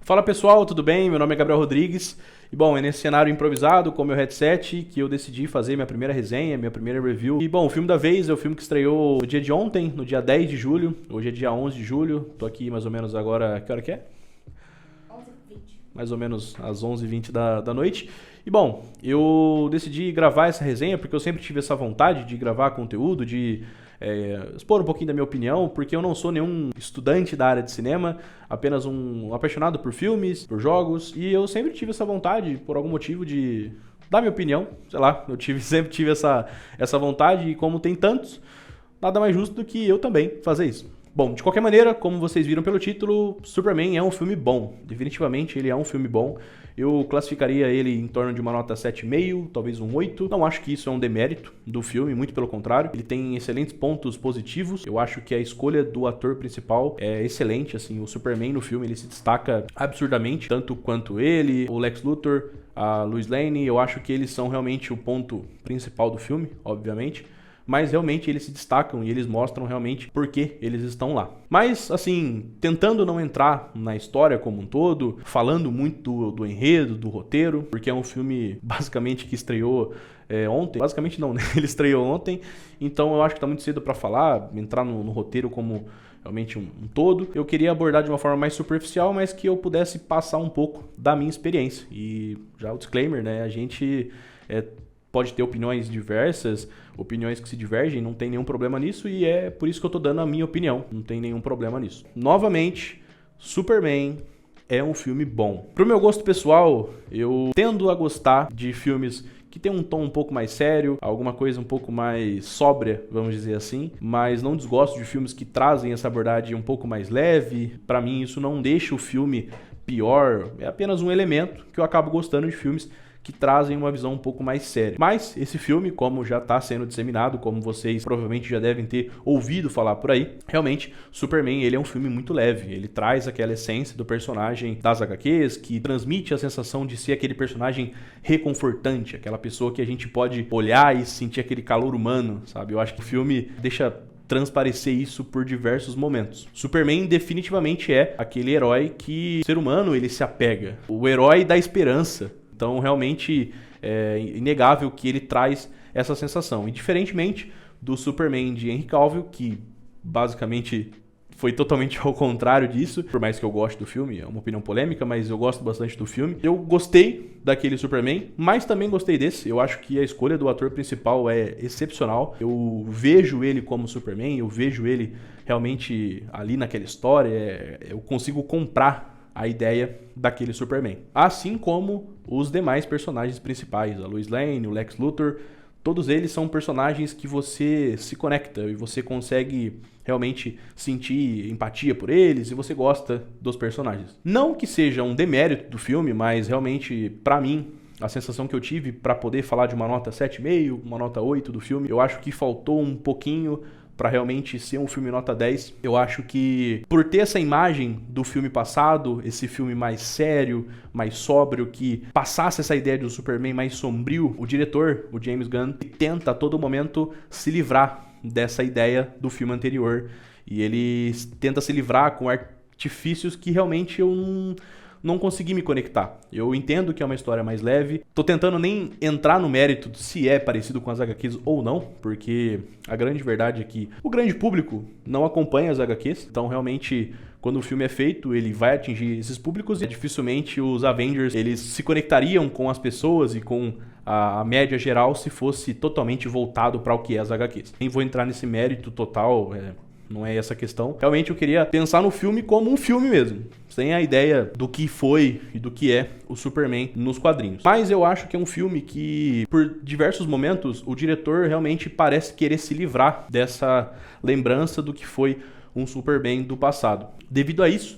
Fala pessoal, tudo bem? Meu nome é Gabriel Rodrigues e bom, é nesse cenário improvisado com o meu headset que eu decidi fazer minha primeira resenha, minha primeira review. E bom, o filme da vez é o filme que estreou no dia de ontem, no dia 10 de julho, hoje é dia 11 de julho, tô aqui mais ou menos agora, que hora que é? 11h20. Mais ou menos às 11h20 da noite. E bom, eu decidi gravar essa resenha porque eu sempre tive essa vontade de gravar conteúdo, de expor um pouquinho da minha opinião, porque eu não sou nenhum estudante da área de cinema, apenas um apaixonado por filmes, por jogos, e eu sempre tive essa vontade, por algum motivo, de dar minha opinião, sei lá, sempre tive essa vontade, e como tem tantos, nada mais justo do que eu também fazer isso. Bom, de qualquer maneira, como vocês viram pelo título, Superman é um filme bom. Definitivamente ele é um filme bom. Eu classificaria ele em torno de uma nota 7,5, talvez um 8. Não acho que isso é um demérito do filme, muito pelo contrário. Ele tem excelentes pontos positivos. Eu acho que a escolha do ator principal é excelente, assim. O Superman no filme, ele se destaca absurdamente, tanto quanto ele, o Lex Luthor, a Lois Lane. Eu acho que eles são realmente o ponto principal do filme, obviamente. Mas realmente eles se destacam e eles mostram realmente por que eles estão lá. Mas, assim, tentando não entrar na história como um todo, falando muito do enredo, do roteiro, porque é um filme basicamente que estreou ontem. Basicamente não, né? Ele estreou ontem, então eu acho que tá muito cedo para falar, entrar no roteiro como realmente um todo. Eu queria abordar de uma forma mais superficial, mas que eu pudesse passar um pouco da minha experiência. E já o disclaimer, né? A gente pode ter opiniões diversas, opiniões que se divergem, não tem nenhum problema nisso e é por isso que eu tô dando a minha opinião, não tem nenhum problema nisso. Novamente, Superman é um filme bom. Pro meu gosto pessoal, eu tendo a gostar de filmes que tem um tom um pouco mais sério, alguma coisa um pouco mais sóbria, vamos dizer assim, mas não desgosto de filmes que trazem essa abordagem um pouco mais leve. Pra mim isso não deixa o filme pior, é apenas um elemento que eu acabo gostando de filmes que trazem uma visão um pouco mais séria. Mas esse filme, como já está sendo disseminado, como vocês provavelmente já devem ter ouvido falar por aí, realmente, Superman, ele é um filme muito leve. Ele traz aquela essência do personagem das HQs, que transmite a sensação de ser aquele personagem reconfortante, aquela pessoa que a gente pode olhar e sentir aquele calor humano, sabe? Eu acho que o filme deixa transparecer isso por diversos momentos. Superman definitivamente é aquele herói que o ser humano ele se apega. O herói da esperança. Então, realmente, é inegável que ele traz essa sensação. E, diferentemente do Superman de Henry Cavill, que basicamente foi totalmente ao contrário disso, por mais que eu goste do filme, é uma opinião polêmica, mas eu gosto bastante do filme. Eu gostei daquele Superman, mas também gostei desse. Eu acho que a escolha do ator principal é excepcional. Eu vejo ele como Superman, eu vejo ele realmente ali naquela história, eu consigo comprar a ideia daquele Superman. Assim como os demais personagens principais, a Lois Lane, o Lex Luthor, todos eles são personagens que você se conecta e você consegue realmente sentir empatia por eles e você gosta dos personagens. Não que seja um demérito do filme, mas realmente, pra mim, a sensação que eu tive para poder falar de uma nota 7,5, uma nota 8 do filme, eu acho que faltou um pouquinho para realmente ser um filme nota 10. Eu acho que por ter essa imagem do filme passado, esse filme mais sério, mais sóbrio, que passasse essa ideia de um Superman mais sombrio, o diretor, o James Gunn, tenta a todo momento se livrar dessa ideia do filme anterior. E ele tenta se livrar com artifícios que realmente eu não consegui me conectar. Eu entendo que é uma história mais leve. Tô tentando nem entrar no mérito de se é parecido com as HQs ou não, porque a grande verdade é que o grande público não acompanha as HQs. Então, realmente, quando o filme é feito, ele vai atingir esses públicos e dificilmente os Avengers eles se conectariam com as pessoas e com a média geral se fosse totalmente voltado para o que é as HQs. Nem vou entrar nesse mérito total, não é essa a questão. Realmente eu queria pensar no filme como um filme mesmo, sem a ideia do que foi e do que é o Superman nos quadrinhos. Mas eu acho que é um filme que, por diversos momentos, o diretor realmente parece querer se livrar dessa lembrança do que foi um Superman do passado. Devido a isso,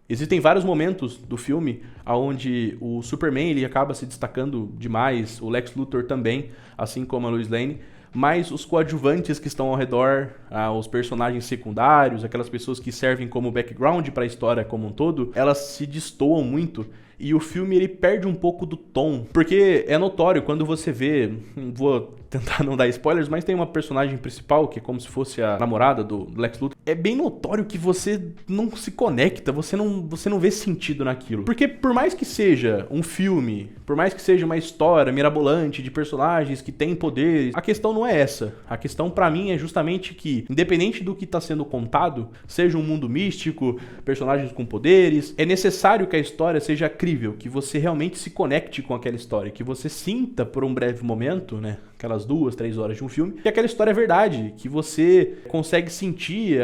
existem vários momentos do filme onde o Superman ele acaba se destacando demais, o Lex Luthor também, assim como a Lois Lane, mas os coadjuvantes que estão ao redor, os personagens secundários, aquelas pessoas que servem como background para a história como um todo, elas se destoam muito e o filme ele perde um pouco do tom, porque é notório quando você vê, vou tentar não dar spoilers, mas tem uma personagem principal que é como se fosse a namorada do Lex Luthor. É bem notório que você não se conecta, você não vê sentido naquilo. Porque por mais que seja um filme, por mais que seja uma história mirabolante de personagens que têm poderes, a questão não é essa. A questão pra mim é justamente que, independente do que tá sendo contado, seja um mundo místico, personagens com poderes, é necessário que a história seja crível, que você realmente se conecte com aquela história, que você sinta por um breve momento, né, aquelas 2, 3 horas de um filme, que aquela história é verdade, que você consegue sentir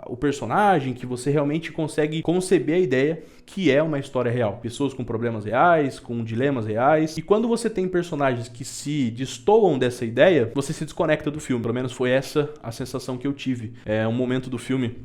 o personagem, que você realmente consegue conceber a ideia que é uma história real. Pessoas com problemas reais, com dilemas reais. E quando você tem personagens que se destoam dessa ideia, você se desconecta do filme. Pelo menos foi essa a sensação que eu tive. É um momento do filme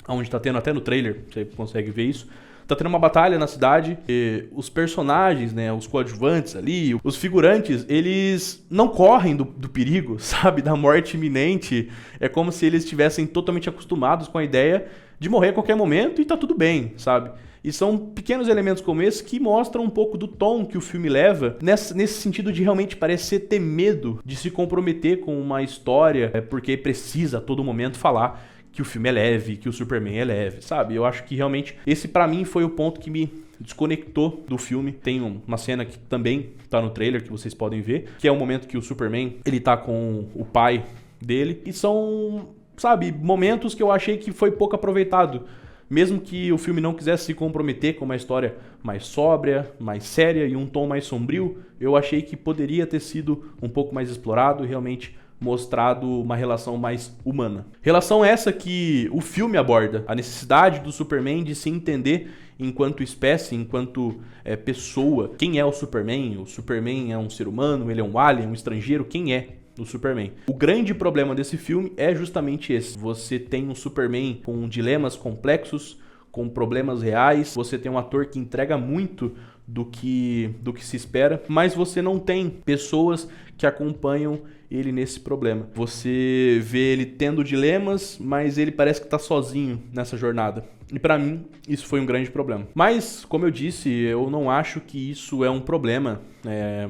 onde tá tendo, até no trailer, você consegue ver isso, tá tendo uma batalha na cidade, e os personagens, né, os coadjuvantes ali, os figurantes, eles não correm do perigo, sabe, da morte iminente. É como se eles estivessem totalmente acostumados com a ideia de morrer a qualquer momento e tá tudo bem, sabe? E são pequenos elementos como esse que mostram um pouco do tom que o filme leva, nesse sentido de realmente parecer ter medo de se comprometer com uma história, porque precisa a todo momento falar que o filme é leve, que o Superman é leve, sabe? Eu acho que realmente esse pra mim foi o ponto que me desconectou do filme. Tem uma cena que também tá no trailer, que vocês podem ver, que é o momento que o Superman, ele tá com o pai dele, e são, sabe, momentos que eu achei que foi pouco aproveitado. Mesmo que o filme não quisesse se comprometer com uma história mais sóbria, mais séria e um tom mais sombrio, eu achei que poderia ter sido um pouco mais explorado e realmente mostrado uma relação mais humana. Relação essa que o filme aborda, a necessidade do Superman de se entender enquanto espécie, enquanto pessoa. Quem é o Superman? O Superman é um ser humano, ele é um alien, um estrangeiro? Quem é do Superman? O grande problema desse filme é justamente esse. Você tem um Superman com dilemas complexos, com problemas reais, você tem um ator que entrega muito do que se espera, mas você não tem pessoas que acompanham ele nesse problema. Você vê ele tendo dilemas, mas ele parece que tá sozinho nessa jornada. E pra mim, isso foi um grande problema. Mas, como eu disse, eu não acho que isso é um problema.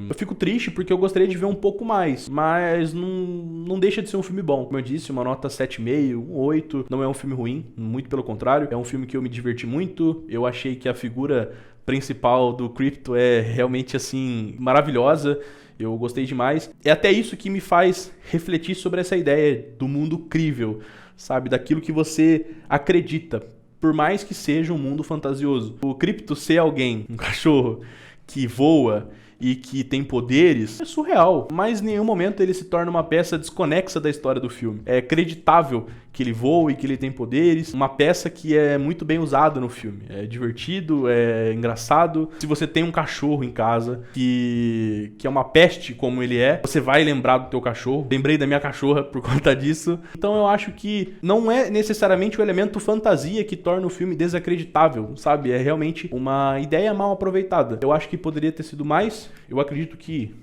Eu fico triste porque eu gostaria de ver um pouco mais, mas não deixa de ser um filme bom. Como eu disse, uma nota 7,5, um 8, não é um filme ruim, muito pelo contrário. É um filme que eu me diverti muito, eu achei que a figura principal do Krypto é realmente, assim, maravilhosa. Eu gostei demais. É até isso que me faz refletir sobre essa ideia do mundo crível, sabe? Daquilo que você acredita, por mais que seja um mundo fantasioso. O Krypto ser alguém, um cachorro, que voa e que tem poderes, é surreal. Mas em nenhum momento ele se torna uma peça desconexa da história do filme. É acreditável que ele voa e que ele tem poderes. Uma peça que é muito bem usada no filme. É divertido, é engraçado. Se você tem um cachorro em casa que é uma peste como ele é, você vai lembrar do teu cachorro. Lembrei da minha cachorra por conta disso. Então eu acho que não é necessariamente o elemento fantasia que torna o filme desacreditável, sabe? É realmente uma ideia mal aproveitada. Eu acho que poderia ter sido mais. Eu acredito que...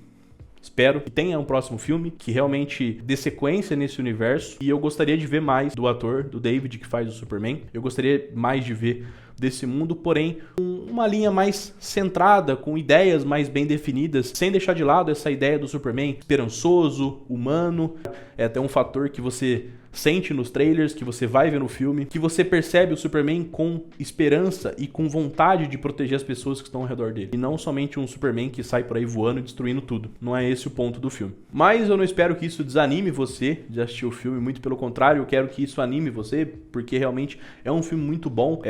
Espero que tenha um próximo filme que realmente dê sequência nesse universo. E eu gostaria de ver mais do ator, do David, que faz o Superman. Eu gostaria mais de ver desse mundo, porém, uma linha mais centrada, com ideias mais bem definidas, sem deixar de lado essa ideia do Superman esperançoso, humano. É até um fator que você sente nos trailers, que você vai ver no filme, que você percebe o Superman com esperança e com vontade de proteger as pessoas que estão ao redor dele. E não somente um Superman que sai por aí voando e destruindo tudo. Não é esse o ponto do filme. Mas eu não espero que isso desanime você de assistir o filme, muito pelo contrário, eu quero que isso anime você, porque realmente é um filme muito bom.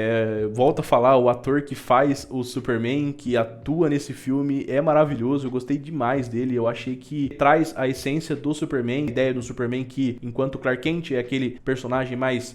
Volto a falar, o ator que faz o Superman, que atua nesse filme, é maravilhoso, eu gostei demais dele, eu achei que traz a essência do Superman, a ideia do Superman que, enquanto Clark Kent é aquele personagem mais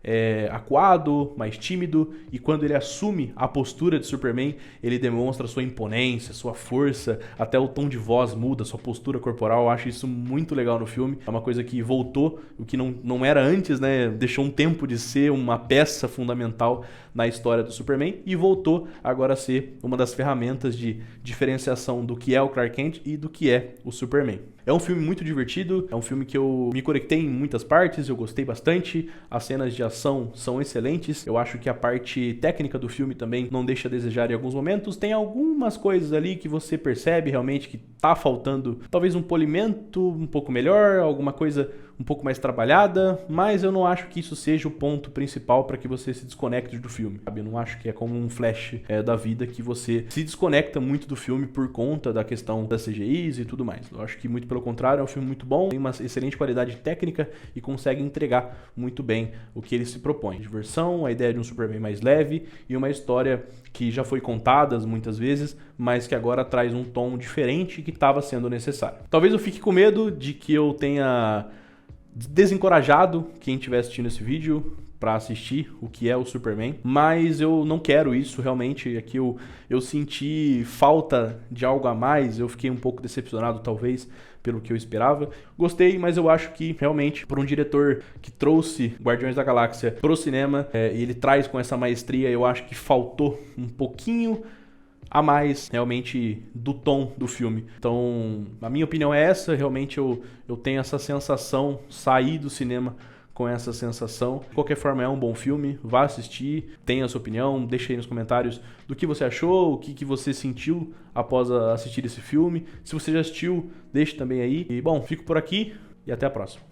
acuado, mais tímido, e quando ele assume a postura de Superman, ele demonstra sua imponência, sua força, até o tom de voz muda, sua postura corporal. Eu acho isso muito legal no filme, é uma coisa que voltou, o que não era antes, né? Deixou um tempo de ser uma peça fundamental na história do Superman. Superman e voltou agora a ser uma das ferramentas de diferenciação do que é o Clark Kent e do que é o Superman. É um filme muito divertido, é um filme que eu me conectei em muitas partes, eu gostei bastante, as cenas de ação são excelentes, eu acho que a parte técnica do filme também não deixa a desejar em alguns momentos, tem algumas coisas ali que você percebe realmente que tá faltando talvez um polimento um pouco melhor, alguma coisa um pouco mais trabalhada, mas eu não acho que isso seja o ponto principal para que você se desconecte do filme, sabe? Eu não acho que é como um flash da vida que você se desconecta muito do filme por conta da questão das CGIs e tudo mais. Eu acho que muito pelo contrário, é um filme muito bom, tem uma excelente qualidade técnica e consegue entregar muito bem o que ele se propõe. Diversão, a ideia de um Superman mais leve e uma história que já foi contada muitas vezes, mas que agora traz um tom diferente que estava sendo necessário. Talvez eu fique com medo de que eu tenha desencorajado quem estiver assistindo esse vídeo para assistir o que é o Superman, mas eu não quero isso realmente. Aqui eu senti falta de algo a mais, eu fiquei um pouco decepcionado talvez pelo que eu esperava. Gostei, mas eu acho que realmente por um diretor que trouxe Guardiões da Galáxia pro cinema, e ele traz com essa maestria, eu acho que faltou um pouquinho a mais realmente do tom do filme. Então, a minha opinião é essa, realmente eu tenho essa sensação, saí do cinema com essa sensação. De qualquer forma, é um bom filme, vá assistir, tenha a sua opinião, deixe aí nos comentários do que você achou, o que você sentiu após assistir esse filme. Se você já assistiu, deixe também aí. E bom, fico por aqui e até a próxima.